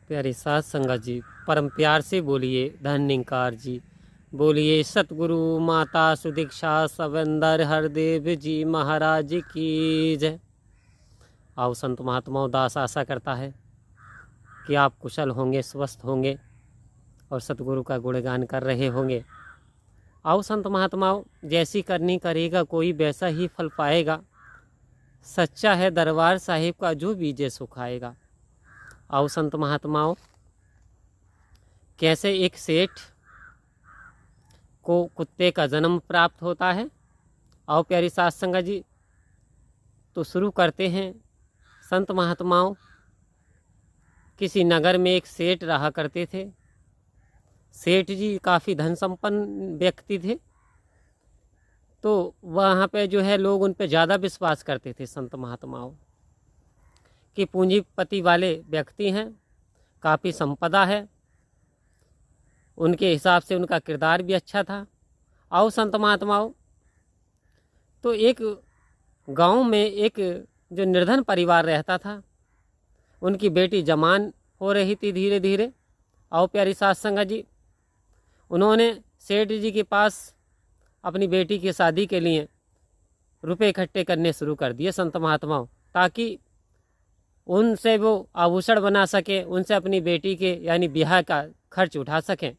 प्यारे साथ संगत जी, परम प्यार से बोलिए धन्यकार जी। बोलिए सतगुरु माता सुदीक्षा सवेंदर हरदेव जी महाराज की जय। आओ संत महात्माओं, दास आशा करता है कि आप कुशल होंगे, स्वस्थ होंगे और सतगुरु का गुणगान कर रहे होंगे। आओ संत महात्माओं, जैसी करनी करेगा कोई वैसा ही फल पाएगा। सच्चा है दरबार साहिब का जो बीजे सुखाएगा। आओ संत महात्माओं, कैसे एक सेठ को कुत्ते का जन्म प्राप्त होता है। आओ प्यारी साथ संगत जी, तो शुरू करते हैं। संत महात्माओं, किसी नगर में एक सेठ रहा करते थे। सेठ जी काफ़ी धन संपन्न व्यक्ति थे, तो वहाँ पे जो है लोग उन पे ज़्यादा विश्वास करते थे। संत महात्माओं कि पूंजीपति वाले व्यक्ति हैं, काफ़ी संपदा है, उनके हिसाब से उनका किरदार भी अच्छा था। आओ संत महात्माओं, तो एक गांव में एक जो निर्धन परिवार रहता था, उनकी बेटी जवान हो रही थी धीरे धीरे। आओ प्यारी साथ संगत जी, उन्होंने सेठ जी के पास अपनी बेटी की शादी के लिए रुपए इकट्ठे करने शुरू कर दिए संत महात्माओं, ताकि उनसे वो आभूषण बना सकें, उनसे अपनी बेटी के यानी ब्याह का खर्च उठा सकें।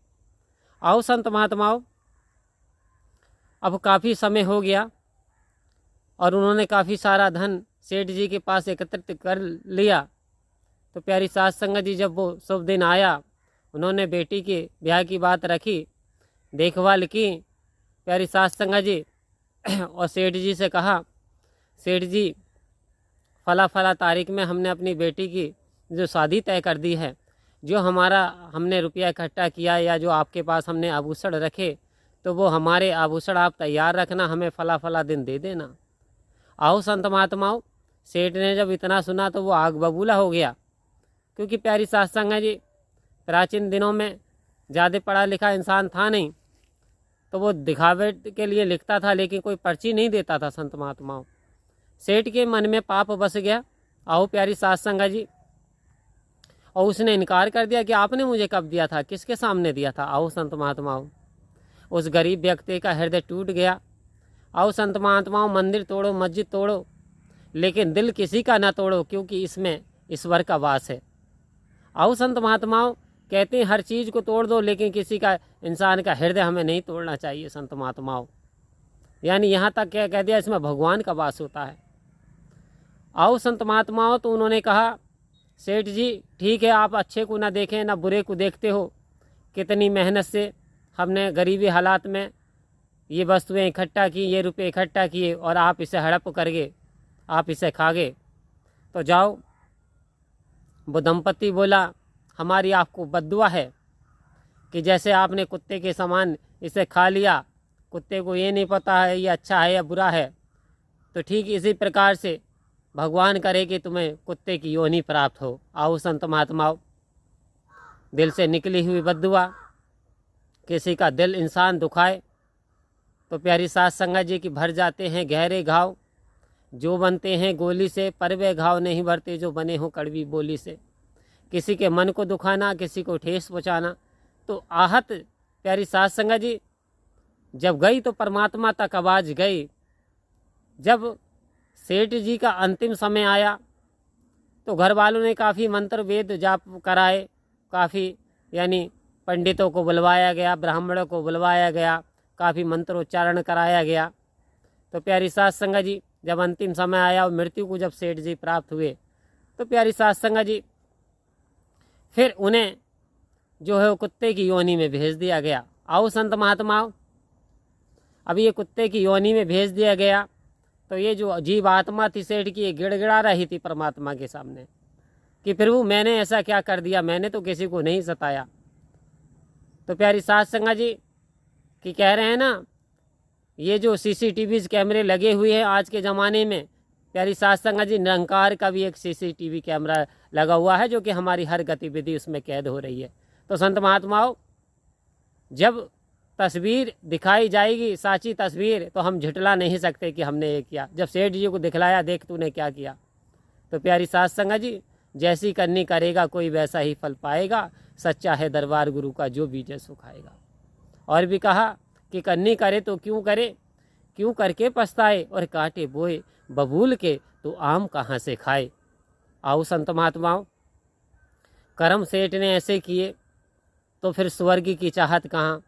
आओ संत महात्माओं, अब काफ़ी समय हो गया और उन्होंने काफ़ी सारा धन सेठ जी के पास एकत्रित कर लिया। तो प्यारी साथ संगत जी, जब वो शुभ दिन आया, उन्होंने बेटी के ब्याह की बात रखी, देखभाल की प्यारी साथ संगत जी, और सेठ जी से कहा, सेठ जी फला फला तारीख में हमने अपनी बेटी की जो शादी तय कर दी है, जो हमने रुपया इकट्ठा किया या जो आपके पास हमने आभूषण रखे, तो वो हमारे आभूषण आप तैयार रखना, हमें फला फला दिन दे देना। आओ संत महात्माओं, सेठ ने जब इतना सुना तो वो आग बबूला हो गया, क्योंकि प्यारी साथ संगत जी, प्राचीन दिनों में ज़्यादा पढ़ा लिखा इंसान था नहीं, तो वो दिखावे के लिए लिखता था, लेकिन कोई पर्ची नहीं देता था। संत महात्माओं, सेठ के मन में पाप बस गया। आओ प्यारी साथ संगत जी, और उसने इनकार कर दिया कि आपने मुझे कब दिया था, किसके सामने दिया था। आओ संत महात्माओं, उस गरीब व्यक्ति का हृदय टूट गया। आओ संत महात्माओं, मंदिर तोड़ो, मस्जिद तोड़ो, लेकिन दिल किसी का ना तोड़ो, क्योंकि इसमें ईश्वर का वास है। आओ संत महात्माओं, कहते हैं हर चीज़ को तोड़ दो, लेकिन किसी का, इंसान का हृदय हमें नहीं तोड़ना चाहिए। संत महात्माओं, यानी यहाँ तक क्या कह दिया, इसमें भगवान का वास होता है। आओ संत महात्माओं, तो उन्होंने कहा, सेठ जी ठीक है, आप अच्छे को ना देखें ना बुरे को देखते हो, कितनी मेहनत से हमने गरीबी हालात में ये वस्तुएं इकट्ठा की, ये रुपए इकट्ठा किए, और आप इसे हड़प करके आप इसे खा गए, तो जाओ। वो दंपति बोला, हमारी आपको बद्दुआ है कि जैसे आपने कुत्ते के समान इसे खा लिया, कुत्ते को ये नहीं पता है ये अच्छा है या बुरा है, तो ठीक इसी प्रकार से भगवान करे कि तुम्हें कुत्ते की योनि प्राप्त हो। आओ संत महात्माओं, दिल से निकली हुई बद्दुआ, किसी का दिल इंसान दुखाए तो प्यारी साथ संगत जी की भर जाते हैं गहरे घाव, जो बनते हैं गोली से, पर वे घाव नहीं भरते जो बने हों कड़वी बोली से। किसी के मन को दुखाना, किसी को ठेस पहुँचाना, तो आहत प्यारी साथ संगत जी जब गई तो परमात्मा तक आवाज़ गई। जब सेठ जी का अंतिम समय आया तो घर वालों ने काफ़ी मंत्र वेद जाप कराए, काफ़ी यानी पंडितों को बुलवाया गया, ब्राह्मणों को बुलवाया गया, काफ़ी मंत्रोच्चारण कराया गया। तो प्यारी साथ संगत जी, जब अंतिम समय आया और मृत्यु को जब सेठ जी प्राप्त हुए, तो प्यारी साथ संगत जी फिर उन्हें जो है वो कुत्ते की योनि में भेज दिया गया। आओ संत महात्माओं, अब ये कुत्ते की योनि में भेज दिया गया, तो ये जो जीव आत्मा थी सेठ की, ये गिड़गिड़ा रही थी परमात्मा के सामने कि प्रभु मैंने ऐसा क्या कर दिया, मैंने तो किसी को नहीं सताया। तो प्यारी साथ संगत जी कि कह रहे हैं ना, ये जो सीसीटीवी कैमरे लगे हुए हैं आज के ज़माने में, प्यारी साथ संगत जी निरंकार का भी एक सीसीटीवी कैमरा लगा हुआ है, जो कि हमारी हर गतिविधि उसमें कैद हो रही है। तो संत महात्माओं, जब तस्वीर दिखाई जाएगी, साची तस्वीर, तो हम झुठला नहीं सकते कि हमने ये किया। जब सेठ जी को दिखलाया, देख तूने क्या किया, तो प्यारी साथ संगत जी जैसी करनी करेगा कोई वैसा ही फल पाएगा, सच्चा है दरबार गुरु का जो बीजे सुखाएगा। और भी कहा कि करनी करे तो क्यों करे, क्यों करके पछताए, और कांटे बोए बबूल के तो आम कहाँ से खाए। आओ संत महात्माओं, कर्म सेठ ने ऐसे किए तो फिर स्वर्ग की चाहत कहाँ,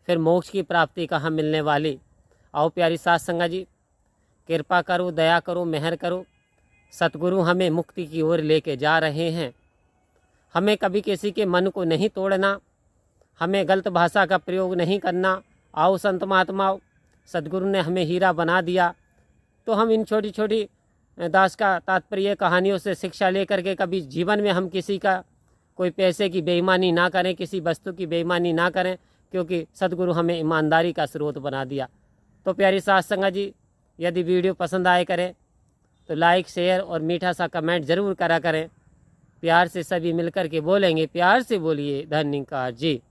फिर मोक्ष की प्राप्ति कहाँ मिलने वाली। आओ प्यारी साथ संगत जी, कृपा करो, दया करो, मेहर करो। सतगुरु हमें मुक्ति की ओर लेके जा रहे हैं। हमें कभी किसी के मन को नहीं तोड़ना, हमें गलत भाषा का प्रयोग नहीं करना। आओ संत महात्माओं, सतगुरु ने हमें हीरा बना दिया, तो हम इन छोटी छोटी दास का तात्पर्य कहानियों से शिक्षा लेकर के कभी जीवन में हम किसी का कोई पैसे की बेईमानी ना करें, किसी वस्तु की बेईमानी ना करें, क्योंकि सतगुरु हमें ईमानदारी का स्रोत बना दिया। तो प्यारी साथ संगत जी, यदि वीडियो पसंद आए करें तो लाइक, शेयर और मीठा सा कमेंट ज़रूर करा करें। प्यार से सभी मिलकर के बोलेंगे, प्यार से बोलिए, धन्यवाद जी।